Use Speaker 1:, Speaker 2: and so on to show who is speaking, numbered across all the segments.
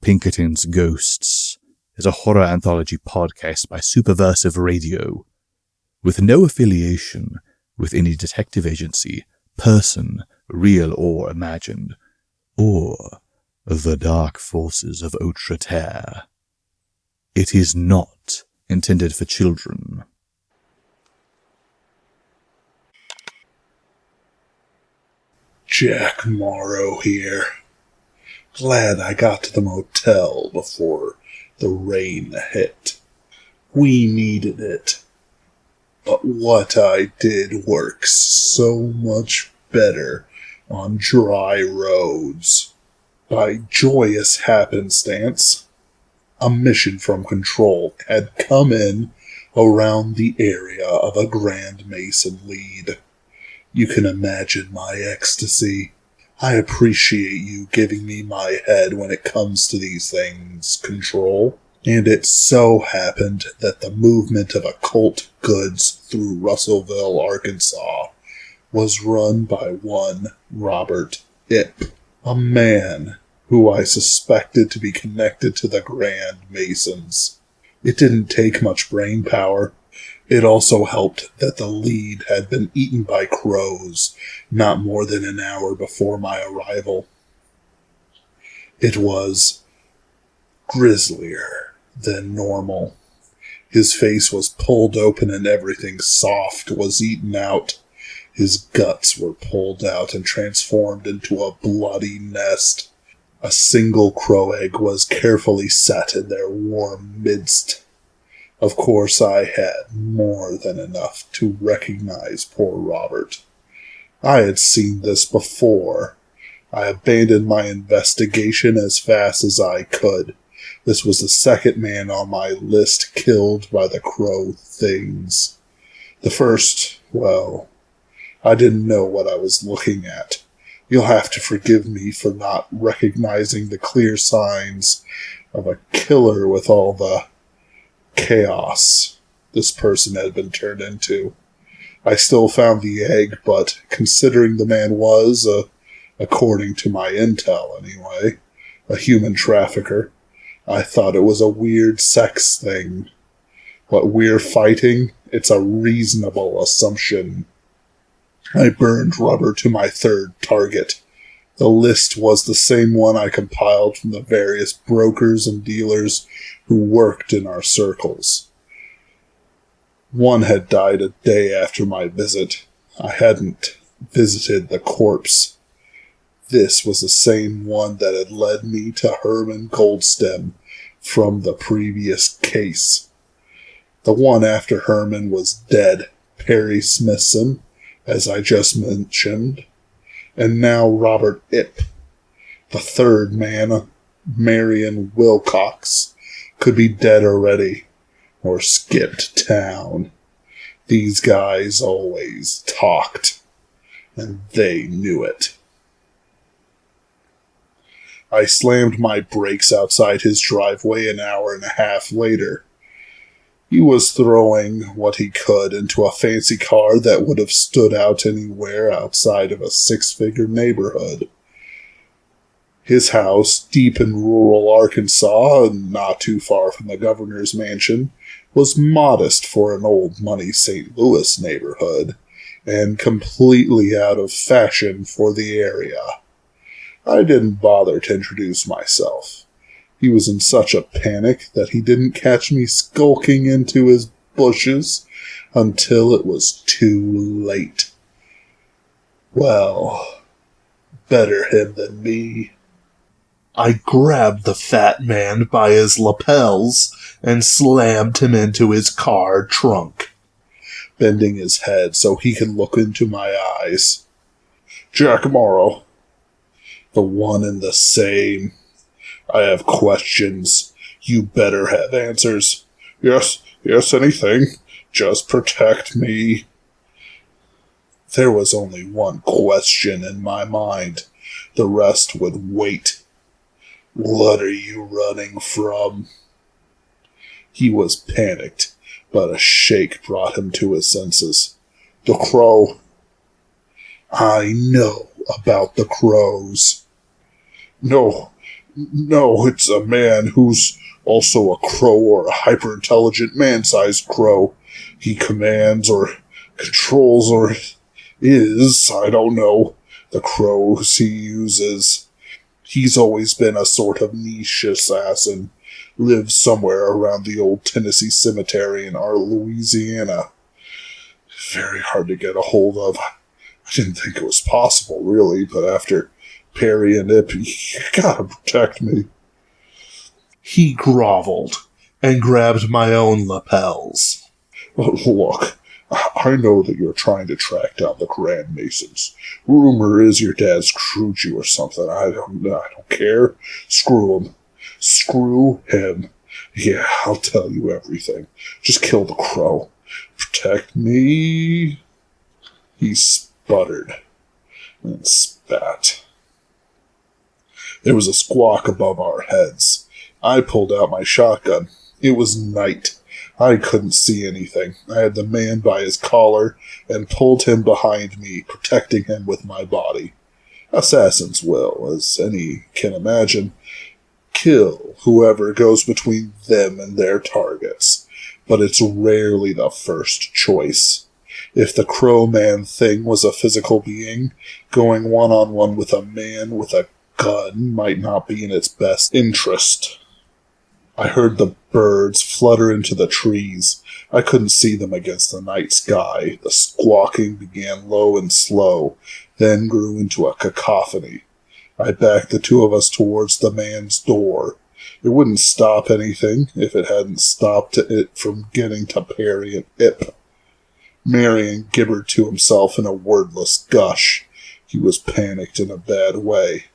Speaker 1: Pinkertons Ghosts is a horror anthology podcast by Superversive Radio, with no affiliation with any detective agency, person, real or imagined, or the dark forces of Outre Terre. It is not intended for children.
Speaker 2: Jack Morrow here. Glad I got to the motel before the rain hit. We needed it. But what I did works so much better on dry roads. By joyous happenstance, a mission from Control had come in around the area of a Grand Mason lead. You can imagine my ecstasy. I appreciate you giving me my head when it comes to these things, Control. And it so happened that the movement of occult goods through Russellville, Arkansas, was run by one Robert Ip, a man who I suspected to be connected to the Grand Masons. It didn't take much brain power. It also helped that the lead had been eaten by crows not more than an hour before my arrival. It was grislier than normal. His face was pulled open and everything soft was eaten out. His guts were pulled out and transformed into a bloody nest. A single crow egg was carefully set in their warm midst. Of course, I had more than enough to recognize poor Robert. I had seen this before. I abandoned my investigation as fast as I could. This was the second man on my list killed by the crow things. The first, well, I didn't know what I was looking at. You'll have to forgive me for not recognizing the clear signs of a killer with all the chaos this person had been turned into. I still found the egg, but considering the man was, according to my intel anyway, a human trafficker, I thought it was a weird sex thing. What we're fighting, it's a reasonable assumption. I burned rubber to my third target. The list was the same one I compiled from the various brokers and dealers who worked in our circles. One had died a day after my visit. I hadn't visited the corpse. This was the same one that had led me to Herman Goldstem from the previous case. The one after Herman was dead, Perry Smithson, as I just mentioned, and now Robert Ip. The third man, Marion Wilcox, could be dead already, or skipped town. These guys always talked, and they knew it. I slammed my brakes outside his driveway an hour and a half later. He was throwing what he could into a fancy car that would have stood out anywhere outside of a six-figure neighborhood. His house, deep in rural Arkansas, and not too far from the governor's mansion, was modest for an old money St. Louis neighborhood, and completely out of fashion for the area. I didn't bother to introduce myself. He was in such a panic that he didn't catch me skulking into his bushes until it was too late. Well, better him than me. I grabbed the fat man by his lapels and slammed him into his car trunk, bending his head so he could look into my eyes. Jack Morrow. The one and the same. I have questions. You better have answers. Yes, anything. Just protect me. There was only one question in my mind. The rest would wait. What are you running from? He was panicked, but a shake brought him to his senses. The crow. I know about the crows. No, No, it's a man who's also a crow, or a hyper-intelligent man-sized crow. He commands or controls or is, I don't know, the crows he uses. He's always been a sort of niche assassin. Lives somewhere around the old Tennessee cemetery in our Louisiana. Very hard to get a hold of. I didn't think it was possible, really, but after Perry and Ip, you gotta protect me. He groveled and grabbed my own lapels. Look, I know that you're trying to track down the Grand Masons. Rumor is your dad screwed you or something. I don't care. Screw him. Screw him. Yeah, I'll tell you everything. Just kill the crow. Protect me. He sputtered and spat. There was a squawk above our heads. I pulled out my shotgun. It was night. I couldn't see anything. I had the man by his collar and pulled him behind me, protecting him with my body. Assassins will, as any can imagine, kill whoever goes between them and their targets, but it's rarely the first choice. If the Crow Man thing was a physical being, going one-on-one with a man with a gun might not be in its best interest. I heard the birds flutter into the trees. I couldn't see them against the night sky. The squawking began low and slow, then grew into a cacophony. I backed the two of us towards the man's door. It wouldn't stop anything if it hadn't stopped it from getting to Perry and Ip. Marion gibbered to himself in a wordless gush. He was panicked in a bad way.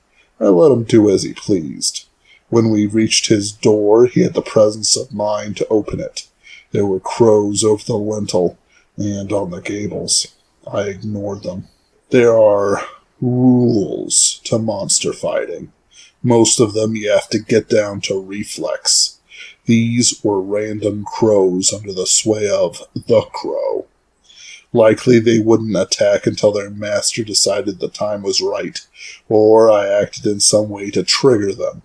Speaker 2: I let him do as he pleased. When we reached his door, he had the presence of mind to open it. There were crows over the lintel and on the gables. I ignored them. There are rules to monster fighting. Most of them you have to get down to reflex. These were random crows under the sway of the Crow. Likely they wouldn't attack until their master decided the time was right, or I acted in some way to trigger them.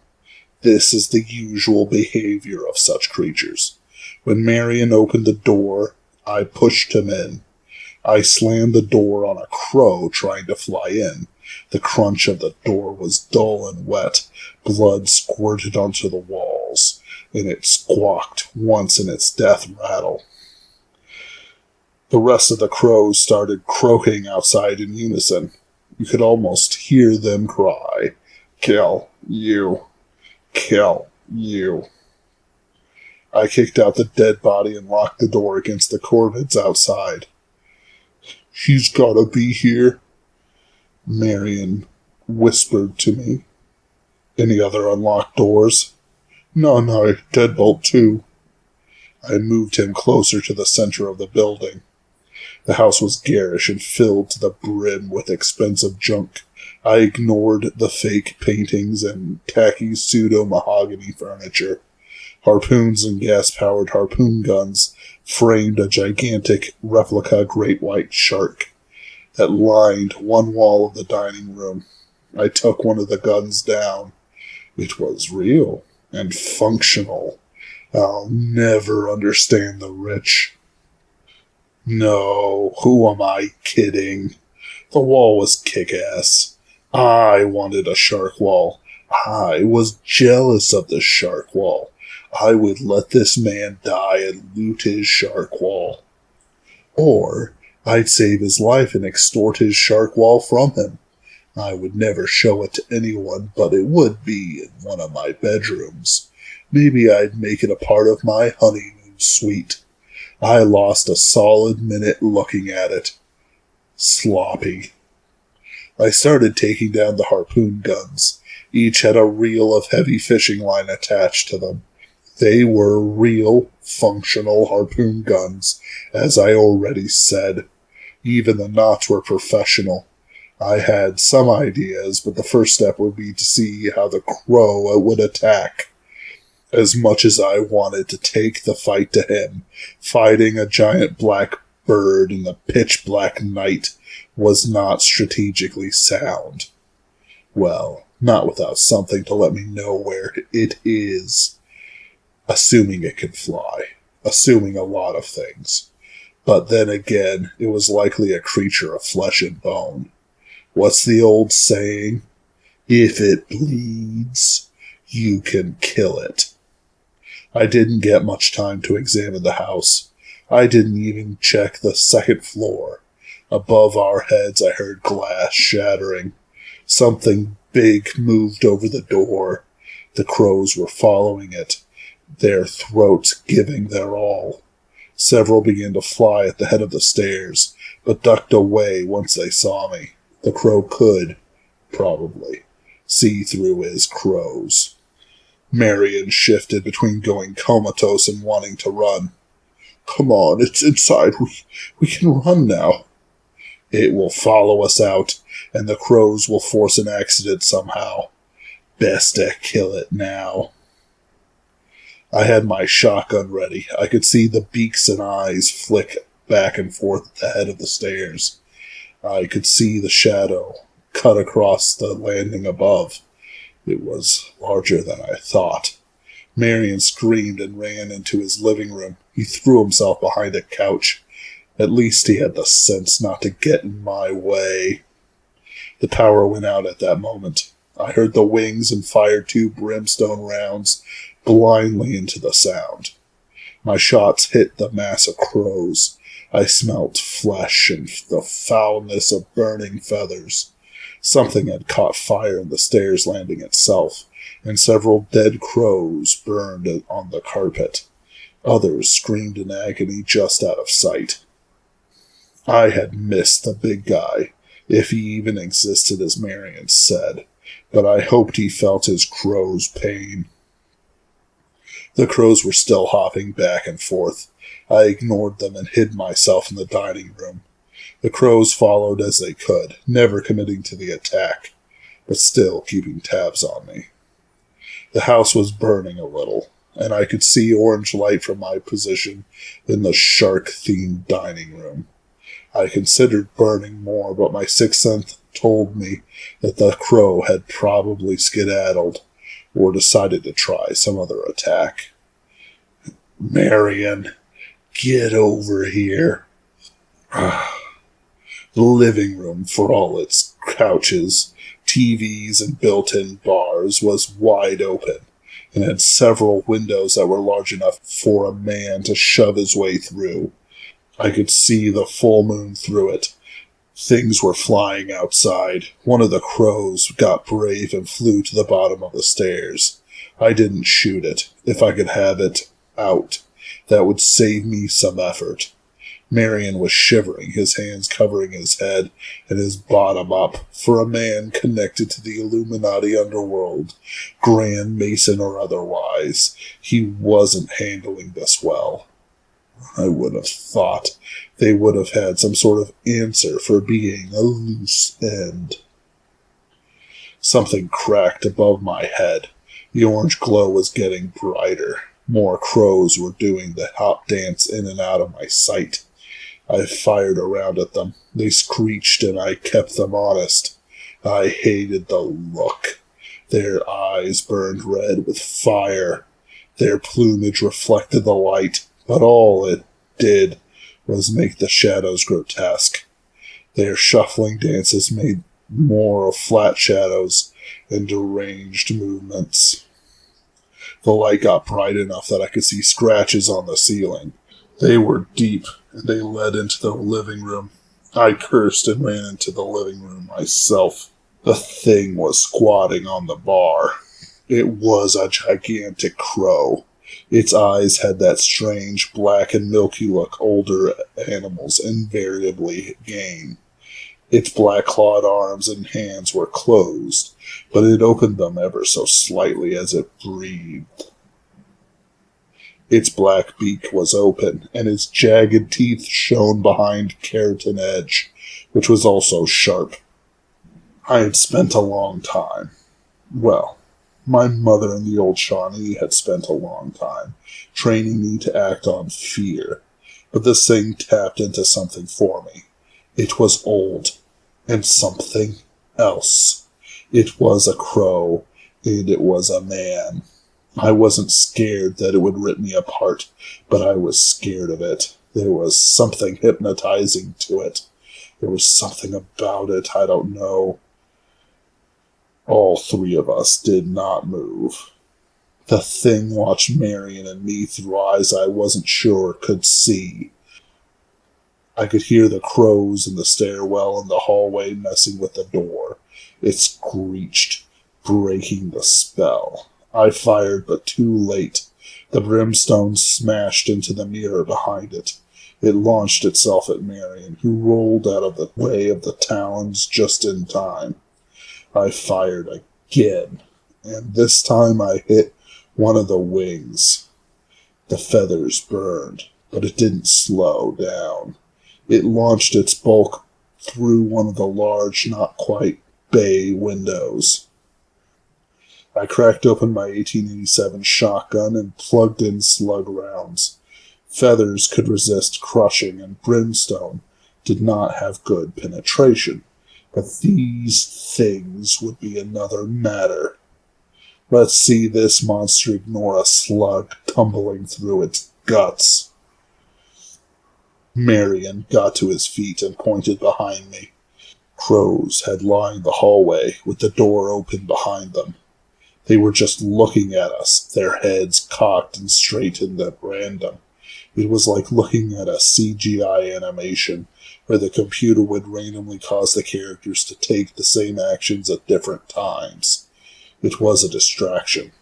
Speaker 2: This is the usual behavior of such creatures. When Marion opened the door, I pushed him in. I slammed the door on a crow trying to fly in. The crunch of the door was dull and wet. Blood squirted onto the walls, and it squawked once in its death rattle. The rest of the crows started croaking outside in unison. You could almost hear them cry, "Kill you! Kill you!" I kicked out the dead body and locked the door against the corvids outside. "He's gotta be here," Marion whispered to me. "Any other unlocked doors?" No, deadbolt too." I moved him closer to the center of the building. The house was garish and filled to the brim with expensive junk. I ignored the fake paintings and tacky pseudo-mahogany furniture. Harpoons and gas-powered harpoon guns framed a gigantic replica great white shark that lined one wall of the dining room. I took one of the guns down. It was real and functional. I'll never understand the rich. No, who am I kidding? The wall was kick-ass. I wanted a shark wall. I was jealous of the shark wall. I would let this man die and loot his shark wall. Or I'd save his life and extort his shark wall from him. I would never show it to anyone, but it would be in one of my bedrooms. Maybe I'd make it a part of my honeymoon suite. I lost a solid minute looking at it. Sloppy. I started taking down the harpoon guns. Each had a reel of heavy fishing line attached to them. They were real, functional harpoon guns, as I already said. Even the knots were professional. I had some ideas, but the first step would be to see how the Crow would attack. As much as I wanted to take the fight to him, fighting a giant black bird in the pitch-black night was not strategically sound. Well, not without something to let me know where it is. Assuming it can fly. Assuming a lot of things. But then again, it was likely a creature of flesh and bone. What's the old saying? If it bleeds, you can kill it. I didn't get much time to examine the house. I didn't even check the second floor. Above our heads, I heard glass shattering. Something big moved over the door. The crows were following it, their throats giving their all. Several began to fly at the head of the stairs, but ducked away once they saw me. The crow could, probably, see through his crows. Marion shifted between going comatose and wanting to run. Come on, it's inside. We can run now. It will follow us out, and the crows will force an accident somehow. Best to kill it now. I had my shotgun ready. I could see the beaks and eyes flick back and forth at the head of the stairs. I could see the shadow cut across the landing above. It was larger than I thought. Marion screamed and ran into his living room. He threw himself behind a couch. At least he had the sense not to get in my way. The power went out at that moment. I heard the wings and fired 2 brimstone rounds blindly into the sound. My shots hit the mass of crows. I smelt flesh and the foulness of burning feathers. Something had caught fire in the stairs landing itself, and several dead crows burned on the carpet. Others screamed in agony just out of sight. I had missed the big guy, if he even existed as Marion said, but I hoped he felt his crow's pain. The crows were still hopping back and forth. I ignored them and hid myself in the dining room. The crows followed as they could, never committing to the attack, but still keeping tabs on me. The house was burning a little, and I could see orange light from my position in the shark-themed dining room. I considered burning more, but my sixth sense told me that the crow had probably skedaddled or decided to try some other attack. Marion, get over here. The living room, for all its couches, TVs, and built-in bars, was wide open, and had several windows that were large enough for a man to shove his way through. I could see the full moon through it. Things were flying outside. One of the crows got brave and flew to the bottom of the stairs. I didn't shoot it. If I could have it out, that would save me some effort. Marion was shivering, his hands covering his head and his bottom up. For a man connected to the Illuminati underworld, Grand Mason or otherwise, he wasn't handling this well. I would have thought they would have had some sort of answer for being a loose end. Something cracked above my head. The orange glow was getting brighter. More crows were doing the hop dance in and out of my sight. I fired around at them. They screeched and I kept them honest. I hated the look. Their eyes burned red with fire. Their plumage reflected the light, but all it did was make the shadows grotesque. Their shuffling dances made more of flat shadows and deranged movements. The light got bright enough that I could see scratches on the ceiling. They were deep, and they led into the living room. I cursed and ran into the living room myself. The thing was squatting on the bar. It was a gigantic crow. Its eyes had that strange black and milky look older animals invariably gain. Its black-clawed arms and hands were closed, but it opened them ever so slightly as it breathed. Its black beak was open, and its jagged teeth shone behind keratin edge, which was also sharp. I had spent a long time. Well, my mother and the old Shawnee had spent a long time training me to act on fear, but this thing tapped into something for me. It was old, and something else. It was a crow, and it was a man. I wasn't scared that it would rip me apart, but I was scared of it. There was something hypnotizing to it. There was something about it, I don't know. All three of us did not move. The thing watched Marion and me through eyes I wasn't sure could see. I could hear the crows in the stairwell and the hallway messing with the door. It screeched, breaking the spell. I fired, but too late. The brimstone smashed into the mirror behind it. It launched itself at Marion, who rolled out of the way of the talons just in time. I fired again, and this time I hit one of the wings. The feathers burned, but it didn't slow down. It launched its bulk through one of the large, not quite bay windows. I cracked open my 1887 shotgun and plugged in slug rounds. Feathers could resist crushing, and brimstone did not have good penetration. But these things would be another matter. Let's see this monster ignore a slug tumbling through its guts. Marion got to his feet and pointed behind me. Crows had lined the hallway with the door open behind them. They were just looking at us, their heads cocked and straightened at random. It was like looking at a CGI animation, where the computer would randomly cause the characters to take the same actions at different times. It was a distraction.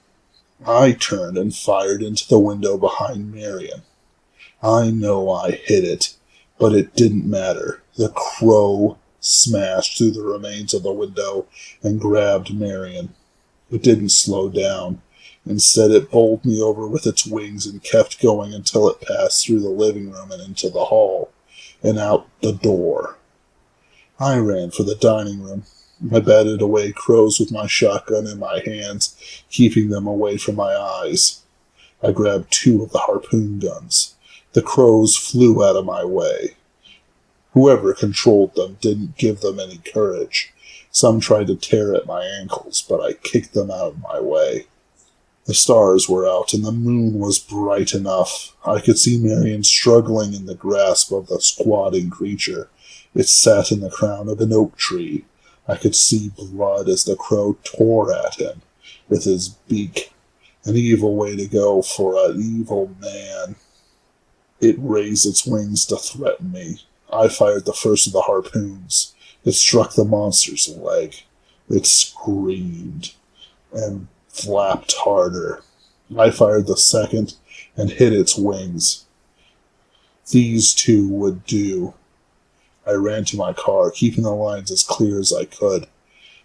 Speaker 2: I turned and fired into the window behind Marion. I know I hit it, but it didn't matter. The crow smashed through the remains of the window and grabbed Marion. It didn't slow down. Instead, it bowled me over with its wings and kept going until it passed through the living room and into the hall, and out the door. I ran for the dining room. I batted away crows with my shotgun in my hands, keeping them away from my eyes. I grabbed 2 of the harpoon guns. The crows flew out of my way. Whoever controlled them didn't give them any courage. Some tried to tear at my ankles, but I kicked them out of my way. The stars were out, and the moon was bright enough. I could see Marion struggling in the grasp of the squatting creature. It sat in the crown of an oak tree. I could see blood as the crow tore at him with his beak. An evil way to go for an evil man. It raised its wings to threaten me. I fired the first of the harpoons. It struck the monster's leg. It screamed and flapped harder. I fired the second and hit its wings. These 2 would do. I ran to my car, keeping the lines as clear as I could.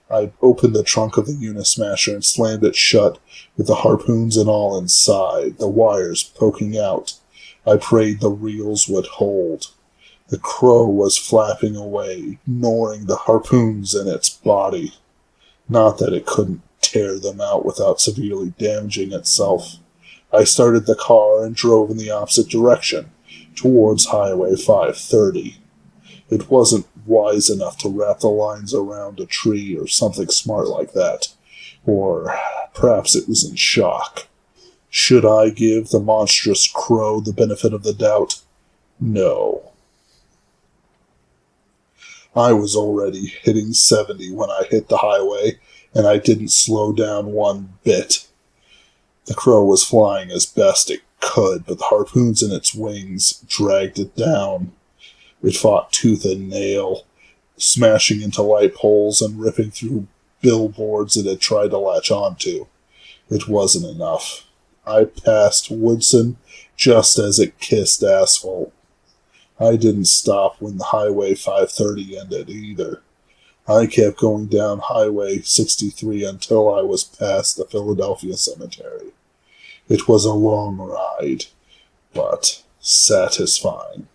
Speaker 2: I opened the trunk of the Unismasher and slammed it shut, with the harpoons and all inside, the wires poking out. I prayed the reels would hold. The crow was flapping away, ignoring the harpoons in its body. Not that it couldn't tear them out without severely damaging itself. I started the car and drove in the opposite direction, towards Highway 530. It wasn't wise enough to wrap the lines around a tree or something smart like that. Or perhaps it was in shock. Should I give the monstrous crow the benefit of the doubt? No. I was already hitting 70 when I hit the highway, and I didn't slow down one bit. The crow was flying as best it could, but the harpoons in its wings dragged it down. It fought tooth and nail, smashing into light poles and ripping through billboards it had tried to latch onto. It wasn't enough. I passed Woodson just as it kissed asphalt. I didn't stop when the Highway 530 ended either. I kept going down Highway 63 until I was past the Philadelphia Cemetery. It was a long ride, but satisfying.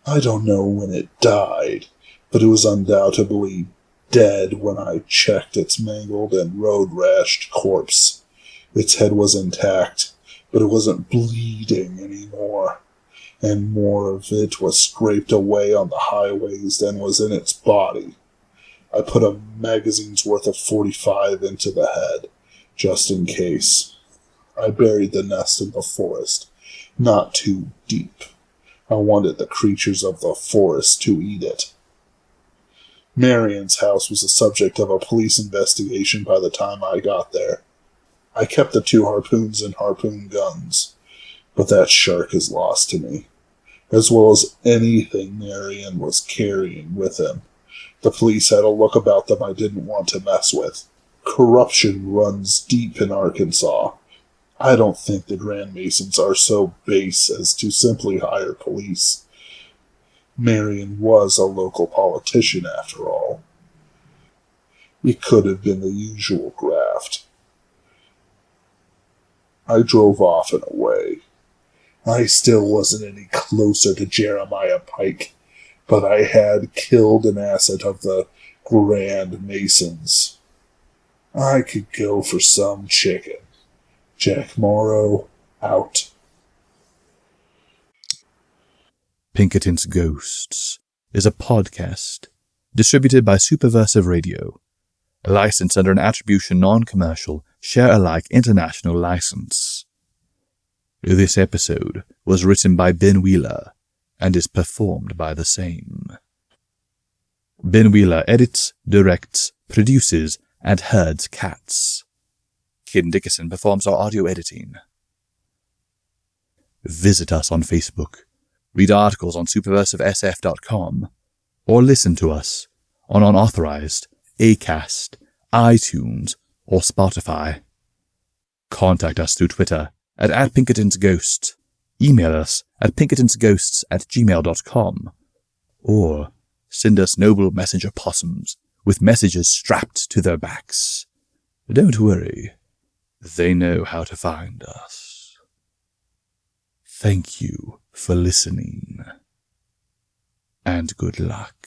Speaker 2: I don't know when it died, but it was undoubtedly dead when I checked its mangled and road-rashed corpse. Its head was intact, but it wasn't bleeding anymore, and more of it was scraped away on the highways than was in its body. I put a magazine's worth of 45 into the head, just in case. I buried the nest in the forest, not too deep. I wanted the creatures of the forest to eat it. Marion's house was the subject of a police investigation by the time I got there. I kept the 2 harpoons and harpoon guns, but that shark is lost to me, as well as anything Marion was carrying with him. The police had a look about them I didn't want to mess with. Corruption runs deep in Arkansas. I don't think the Grand Masons are so base as to simply hire police. Marion was a local politician, after all. It could have been the usual graft. I drove off and away. I still wasn't any closer to Jeremiah Pike, but I had killed an asset of the Grand Masons. I could go for some chicken. Jack Morrow, out.
Speaker 1: Pinkerton's Ghosts is a podcast distributed by Superversive Radio, licensed under an attribution non-commercial, share-alike international license. This episode was written by Ben Wheeler and is performed by the same. Ben Wheeler edits, directs, produces, and herds cats. Kid Dickerson performs our audio editing. Visit us on Facebook, read articles on superversivesf.com, or listen to us on unauthorized Acast, iTunes, or Spotify. Contact us through Twitter at @PinkertonsGhost, email us at pinkertonsghosts@gmail.com, or send us noble messenger possums with messages strapped to their backs. Don't worry, they know how to find us. Thank you for listening, and good luck.